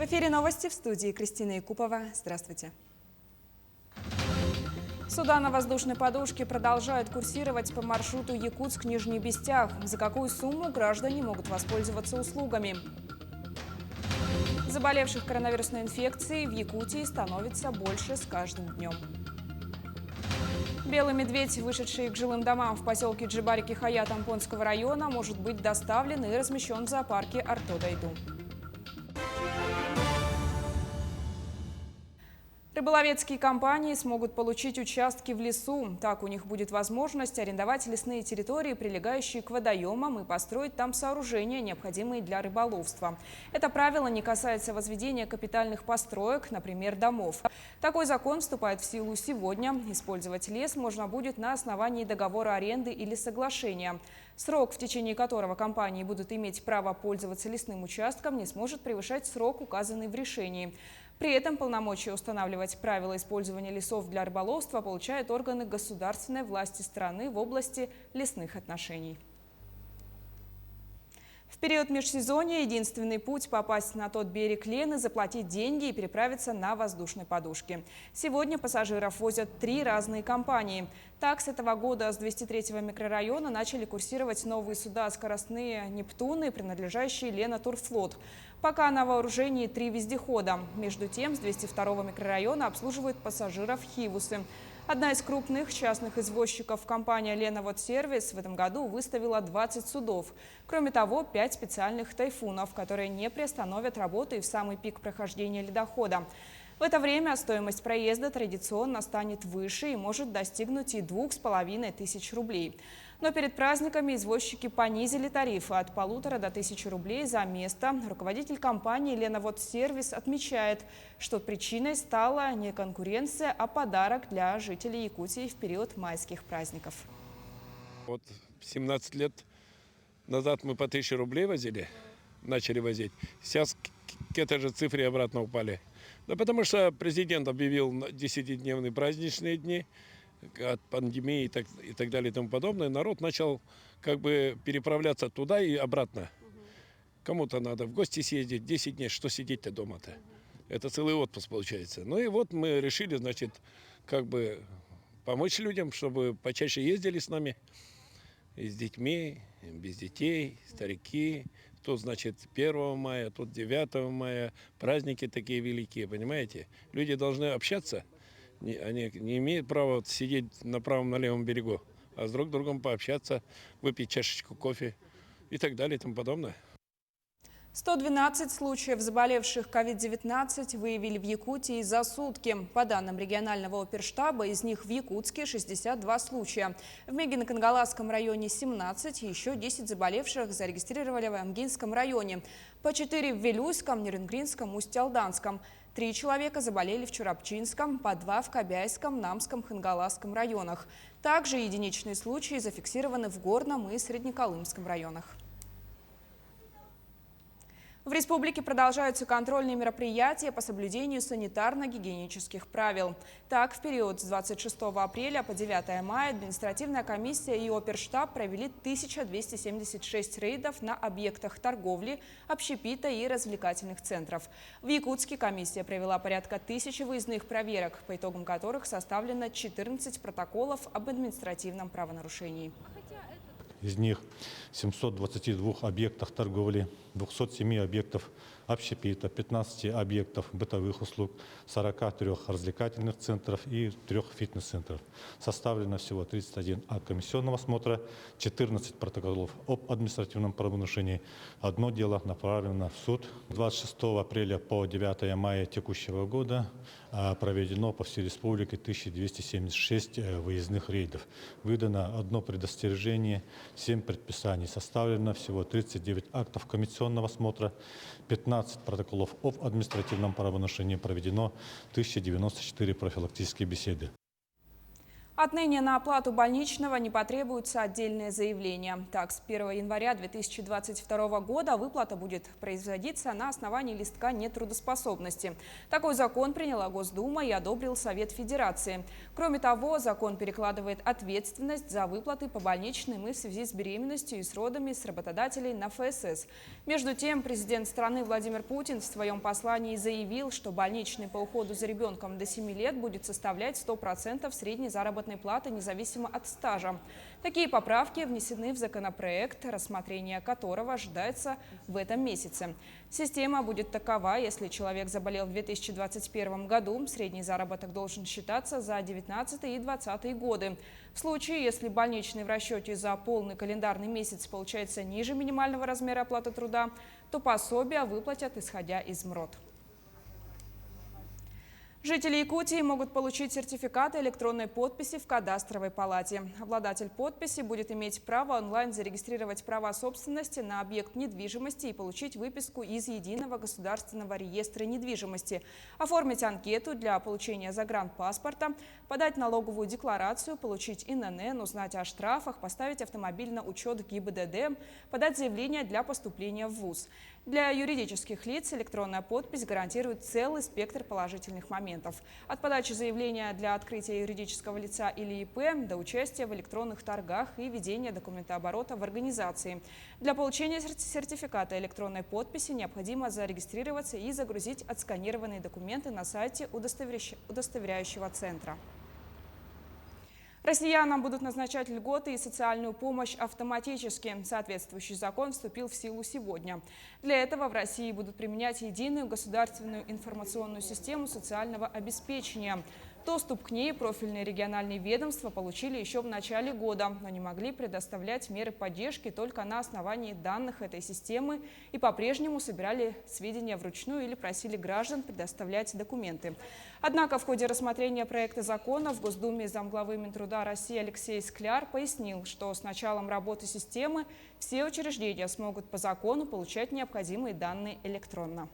эфире новости, в студии Кристина Якупова. Здравствуйте. Суда на воздушной подушке продолжают курсировать по маршруту Якутск-Нижний Бестях. За какую сумму граждане могут воспользоваться услугами? Заболевших коронавирусной инфекцией в Якутии становится больше с каждым днем. Белый медведь, вышедший к жилым домам в поселке Джибарики-Хаят Ампонского района, может быть доставлен и размещен в зоопарке Арто-Дайду. Рыболовецкие компании смогут получить участки в лесу. Так у них будет возможность арендовать лесные территории, прилегающие к водоемам, и построить там сооружения, необходимые для рыболовства. Это правило не касается возведения капитальных построек, например, домов. Такой закон вступает в силу сегодня. Использовать лес можно будет на основании договора аренды или соглашения. Срок, в течение которого компании будут иметь право пользоваться лесным участком, не сможет превышать срок, указанный в решении. При этом полномочия устанавливать правила использования лесов для рыболовства получают органы государственной власти страны в области лесных отношений. В период межсезонья единственный путь попасть на тот берег Лены – заплатить деньги и переправиться на воздушной подушке. Сегодня пассажиров возят 3 разные компании. Так, с этого года с 203-го микрорайона начали курсировать новые суда скоростные «Нептуны», принадлежащие Лена Турфлот. Пока на вооружении 3 вездехода. Между тем, с 202-го микрорайона обслуживают пассажиров «Хивусы». Одна из крупных частных извозчиков, компания «Лена Водсервис», в этом году выставила 20 судов. Кроме того, 5 специальных «Тайфунов», которые не приостановят работу и в самый пик прохождения ледохода. В это время стоимость проезда традиционно станет выше и может достигнуть и 2500 рублей. Но перед праздниками извозчики понизили тарифы от 1500 до 1000 рублей за место. Руководитель компании «Лена Водсервис» отмечает, что причиной стала не конкуренция, а подарок для жителей Якутии в период майских праздников. Вот 17 лет назад мы по 1000 рублей начали возить. Сейчас к этой же цифре обратно упали. Да потому что президент объявил 10-дневные праздничные дни от пандемии и так далее и тому подобное. Народ начал как бы переправляться туда и обратно. Кому-то надо в гости съездить 10 дней, что сидеть-то дома-то. Это целый отпуск получается. Ну и вот мы решили, значит, как бы помочь людям, чтобы почаще ездили с нами. И с детьми, и без детей, старики. Тут, значит, 1 мая, тут 9 мая. Праздники такие великие, понимаете? Люди должны общаться. Они не имеют права сидеть на правом, на левом берегу, а с друг другом пообщаться, выпить чашечку кофе и так далее и тому подобное. 112 случаев заболевших COVID-19 выявили в Якутии за сутки. По данным регионального оперштаба, из них в Якутске 62 случая. В Мегино-Кангаласском районе 17, еще 10 заболевших зарегистрировали в Амгинском районе. По 4 в Вилюйском, Нерюнгринском, Усть-Алданском. 3 человека заболели в Чурапчинском, по 2 в Кобяйском, Намском, Хангаласском районах. Также единичные случаи зафиксированы в Горном и Среднеколымском районах. В республике продолжаются контрольные мероприятия по соблюдению санитарно-гигиенических правил. Так, в период с 26 апреля по 9 мая административная комиссия и оперштаб провели 1276 рейдов на объектах торговли, общепита и развлекательных центров. В Якутске комиссия провела порядка 1000 выездных проверок, по итогам которых составлено 14 протоколов об административном правонарушении. Из них 722 объектах торговли, 207 объектов общепита, 15 объектов бытовых услуг, 43 развлекательных центров и 3 фитнес-центров. Составлено всего 31 акт комиссионного осмотра, 14 протоколов об административном правонарушении. Одно дело направлено в суд. 26 апреля по 9 мая текущего года проведено по всей республике 1276 выездных рейдов. Выдано 1 предостережение, 7 предписаний. Составлено всего 39 актов комиссионного осмотра, 15 протоколов об административном правонарушении, проведено 1094 профилактические беседы. Отныне на оплату больничного не потребуется отдельное заявление. Так, с 1 января 2022 года выплата будет производиться на основании листка нетрудоспособности. Такой закон приняла Госдума и одобрил Совет Федерации. Кроме того, закон перекладывает ответственность за выплаты по больничным и в связи с беременностью и с родами с работодателей на ФСС. Между тем, президент страны Владимир Путин в своем послании заявил, что больничный по уходу за ребенком до 7 лет будет составлять 100% средней заработной платы независимо от стажа. Такие поправки внесены в законопроект, рассмотрение которого ожидается в этом месяце. Система будет такова: если человек заболел в 2021 году, средний заработок должен считаться за 2019 и 2020 годы. В случае, если больничный в расчете за полный календарный месяц получается ниже минимального размера оплаты труда, то пособие выплатят, исходя из МРОТ. Жители Якутии могут получить сертификаты электронной подписи в кадастровой палате. Обладатель подписи будет иметь право онлайн зарегистрировать права собственности на объект недвижимости и получить выписку из Единого государственного реестра недвижимости, оформить анкету для получения загранпаспорта, подать налоговую декларацию, получить ИНН, узнать о штрафах, поставить автомобиль на учет ГИБДД, подать заявление для поступления в ВУЗ. Для юридических лиц электронная подпись гарантирует целый спектр положительных моментов. От подачи заявления для открытия юридического лица или ИП до участия в электронных торгах и ведения документооборота в организации. Для получения сертификата электронной подписи необходимо зарегистрироваться и загрузить отсканированные документы на сайте удостоверяющего центра. Россиянам будут назначать льготы и социальную помощь автоматически. Соответствующий закон вступил в силу сегодня. Для этого в России будут применять единую государственную информационную систему социального обеспечения. Доступ к ней профильные региональные ведомства получили еще в начале года, но не могли предоставлять меры поддержки только на основании данных этой системы и по-прежнему собирали сведения вручную или просили граждан предоставлять документы. Однако в ходе рассмотрения проекта закона в Госдуме замглавы Минтруда России Алексей Скляр пояснил, что с началом работы системы все учреждения смогут по закону получать необходимые данные электронно.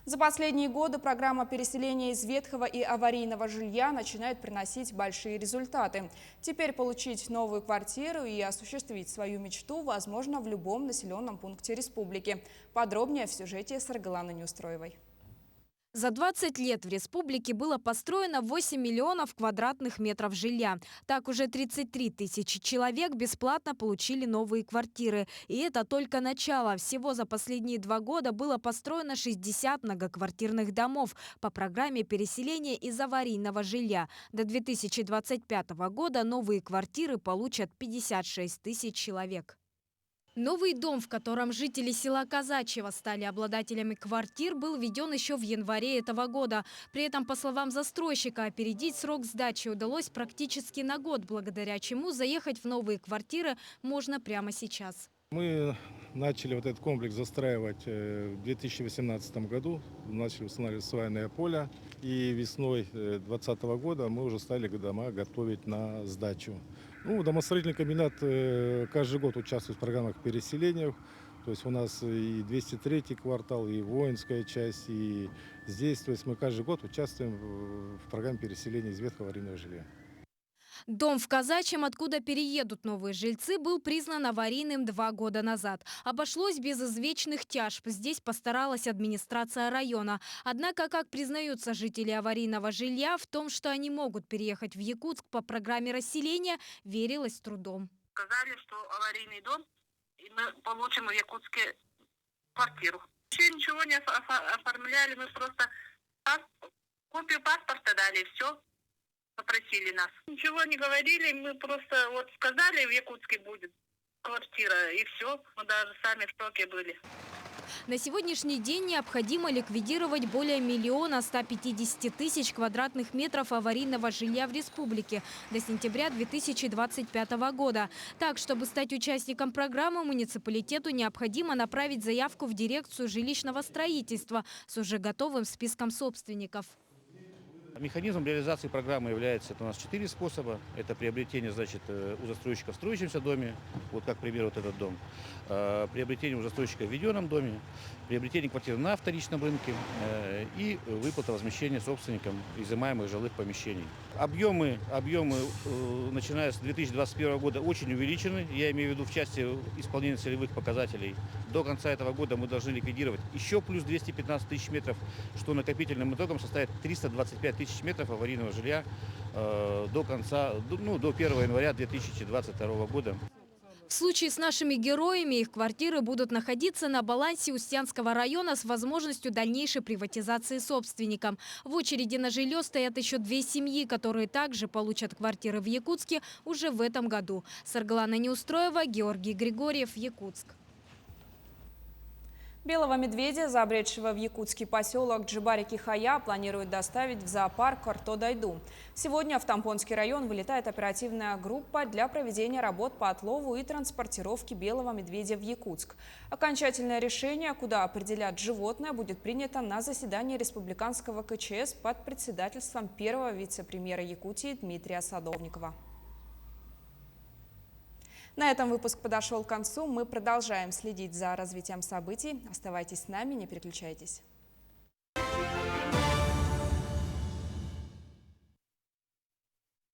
За последние годы программа переселения из ветхого и аварийного жилья начинает приносить большие результаты. Теперь получить новую квартиру и осуществить свою мечту возможно в любом населенном пункте республики. Подробнее в сюжете с Аргаланой Неустроевой. За 20 лет в республике было построено 8 миллионов квадратных метров жилья. Так уже 33 тысячи человек бесплатно получили новые квартиры. И это только начало. Всего за последние 2 года было построено 60 многоквартирных домов по программе переселения из аварийного жилья. До 2025 года новые квартиры получат 56 тысяч человек. Новый дом, в котором жители села Казачьего стали обладателями квартир, был введен еще в январе этого года. При этом, по словам застройщика, опередить срок сдачи удалось практически на год, благодаря чему заехать в новые квартиры можно прямо сейчас. Мы начали вот этот комплекс застраивать в 2018 году, начали устанавливать свайное поле, и весной 2020 года мы уже стали дома готовить на сдачу. Домостроительный комбинат каждый год участвует в программах переселения. То есть у нас и 203 квартал, и воинская часть, и здесь. То есть мы каждый год участвуем в программе переселения из ветхого аварийного жилья. Дом в Казачьем, откуда переедут новые жильцы, был признан аварийным 2 года назад. Обошлось без извечных тяжб. Здесь постаралась администрация района. Однако, как признаются жители аварийного жилья, в том, что они могут переехать в Якутск по программе расселения, верилось с трудом. Сказали, что аварийный дом, и мы получим в Якутске квартиру. Еще ничего не оформляли, мы просто копию паспорта дали, и все. Попросили нас. Ничего не говорили, мы просто сказали, в Якутске будет квартира, и все. Мы даже сами в шоке были. На сегодняшний день необходимо ликвидировать более 1 150 000 квадратных метров аварийного жилья в республике до сентября 2025 года. Так, чтобы стать участником программы, муниципалитету необходимо направить заявку в дирекцию жилищного строительства с уже готовым списком собственников. Механизмом реализации программы является, это у нас 4 способа. Это приобретение, значит, у застройщика в строящемся доме, вот как, к примеру, вот этот дом. Приобретение у застройщика в введенном доме, приобретение квартиры на вторичном рынке и выплата возмещения собственникам изымаемых жилых помещений. Объемы, начиная с 2021 года, очень увеличены. Я имею в виду в части исполнения целевых показателей. До конца этого года мы должны ликвидировать еще плюс 215 тысяч метров, что накопительным итогом составит 325 тысяч метров аварийного жилья до 1 января 2022 года. В случае с нашими героями их квартиры будут находиться на балансе Устьянского района с возможностью дальнейшей приватизации собственникам. В очереди на жилье стоят еще 2 семьи, которые также получат квартиры в Якутске уже в этом году. Саргалана Неустроева, Георгий Григорьев, Якутск. Белого медведя, забредшего в якутский поселок Джибарики-Хая, планируют доставить в зоопарк Орто-Дайду. Сегодня в Тампонский район вылетает оперативная группа для проведения работ по отлову и транспортировке белого медведя в Якутск. Окончательное решение, куда определят животное, будет принято на заседании республиканского КЧС под председательством первого вице-премьера Якутии Дмитрия Садовникова. На этом выпуск подошел к концу. Мы продолжаем следить за развитием событий. Оставайтесь с нами, не переключайтесь.